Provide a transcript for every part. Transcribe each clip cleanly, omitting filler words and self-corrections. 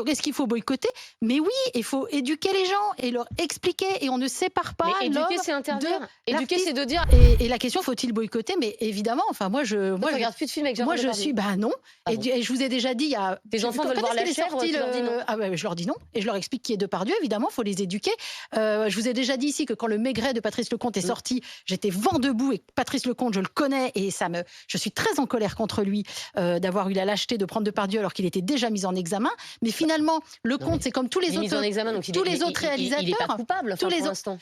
Donc, est-ce qu'il faut boycotter? Mais oui, il faut éduquer les gens et leur expliquer. Et on ne sépare pas Mais l'homme éduquer, c'est interdire. de Éduquer, c'est l'artiste. de dire... Et la question, faut-il boycotter? Mais évidemment, enfin, moi, Toi, tu regardes plus de films avec Gérard moi, je Depardieu. suis, bah non. Ah Et, bon. et je vous ai déjà dit, il y a. Tes enfants veulent voir La Chèvre, tu leur dis non. Ah ouais, je leur dis non. Et je leur explique qui est Depardieu, évidemment, il faut les éduquer. Je vous ai déjà dit ici que quand Le Maigret de Patrice Lecomte est sorti, j'étais vent debout. Et Patrice Lecomte, je le connais et je suis très en colère contre lui d'avoir eu la lâcheté de prendre Depardieu alors qu'il était déjà mis en examen. Mais finalement, Lecomte, c'est comme tous les autres. Mis en examen, donc tous les autres réalisateurs. Il n'est pas coupable, enfin, pour l'instant.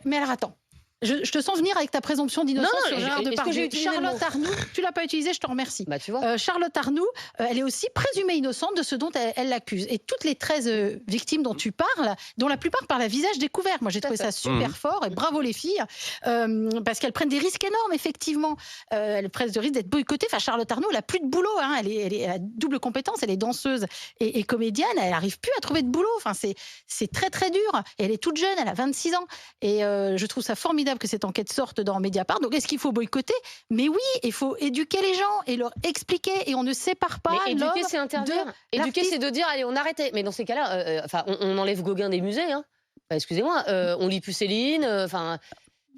Mais alors attends. Je te sens venir avec ta présomption d'innocence sur Gérard Depardieu. Charlotte Arnoult, tu l'as pas utilisé, je te remercie. Bah, tu vois. Charlotte Arnoult, elle est aussi présumée innocente de ce dont elle l'accuse. Et toutes les 13 victimes dont tu parles, dont la plupart parlent à visage découvert. Moi, j'ai trouvé ça super fort et bravo les filles, parce qu'elles prennent des risques énormes, effectivement. Elles prennent le risque d'être boycottées. Enfin, Charlotte Arnoult, elle n'a plus de boulot. Hein. Elle a double compétence, elle est danseuse et comédienne. Elle n'arrive plus à trouver de boulot. Enfin, c'est très, très dur. Et elle est toute jeune, elle a 26 ans. Et je trouve ça formidable que cette enquête sorte dans Mediapart. Donc, est-ce qu'il faut boycotter? Mais oui, il faut éduquer les gens et leur expliquer. Et on ne sépare pas. Mais éduquer, c'est interdire. Éduquer, c'est de dire, allez, on arrête. Mais dans ces cas-là, on enlève Gauguin des musées. Hein. Enfin, excusez-moi, on lit plus Céline.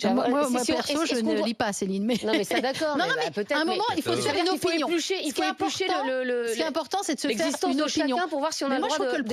Moi, perso, je ne lis pas Céline. Mais... Non, mais c'est d'accord. Non, mais peut-être. À un moment, il faut se faire une opinion. Il faut éplucher Ce qui est important, c'est de se faire une opinion. Pour voir si on a le droit je trouve que le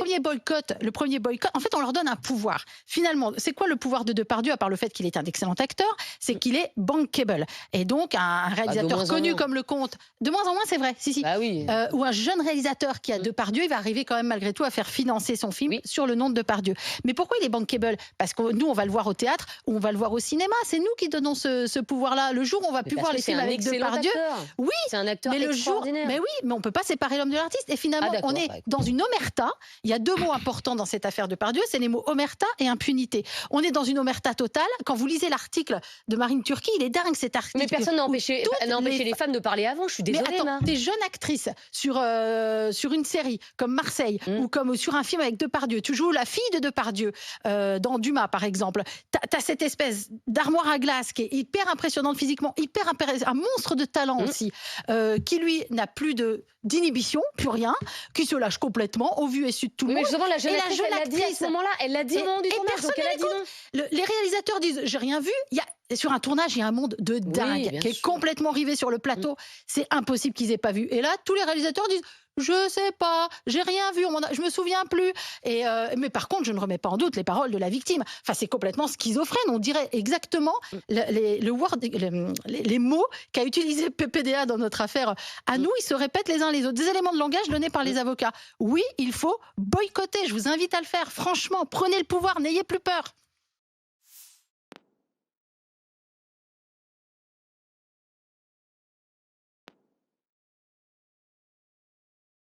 premier boycott, en fait, on leur donne un pouvoir. Finalement, c'est quoi le pouvoir de Depardieu, à part le fait qu'il est un excellent acteur? C'est qu'il est bankable. Et donc, un réalisateur connu comme Lecomte, de moins en moins, c'est vrai. Si. Bah oui. Ou un jeune réalisateur qui a Depardieu, il va arriver quand même malgré tout à faire financer son film sur le nom de Depardieu. Mais pourquoi il est bankable? Parce que nous, on va le voir au théâtre ou on va le voir au cinéma. C'est nous qui donnons ce pouvoir-là. Le jour où on va plus voir les films avec Depardieu, oui, c'est un acteur extraordinaire. Mais oui, mais on peut pas séparer l'homme de l'artiste. Et finalement, on est dans une omerta. Il y a deux mots importants dans cette affaire Depardieu, c'est les mots omerta et impunité. On est dans une omerta totale. Quand vous lisez l'article de Marine Turki, il est dingue cet article. Mais personne n'a empêché les femmes de parler avant. Je suis désolée. Mais attends, des jeunes actrices sur une série comme Marseille ou comme sur un film avec Depardieu. Tu joues la fille de Depardieu dans Dumas, par exemple. T'as cette espèce d'armoire à glace qui est hyper impressionnante physiquement, un monstre de talent aussi, qui lui n'a plus d'inhibition, plus rien, qui se lâche complètement au vu et su de tout le monde. Mais justement, la jeune actrice, elle l'a dit à ce moment-là, elle l'a dit au moment du tournage, donc elle a dit non. Les réalisateurs disent, j'ai rien vu, sur un tournage, il y a un monde de dingue qui est complètement rivé sur le plateau. C'est impossible qu'ils aient pas vu. Et là, tous les réalisateurs disent, je sais pas, j'ai rien vu, je me souviens plus. Mais par contre, je ne remets pas en doute les paroles de la victime. Enfin, c'est complètement schizophrène. On dirait exactement les mots qu'a utilisé PPDA dans notre affaire. À nous, ils se répètent les uns les autres. Des éléments de langage donnés par les avocats. Oui, il faut boycotter. Je vous invite à le faire. Franchement, prenez le pouvoir, n'ayez plus peur.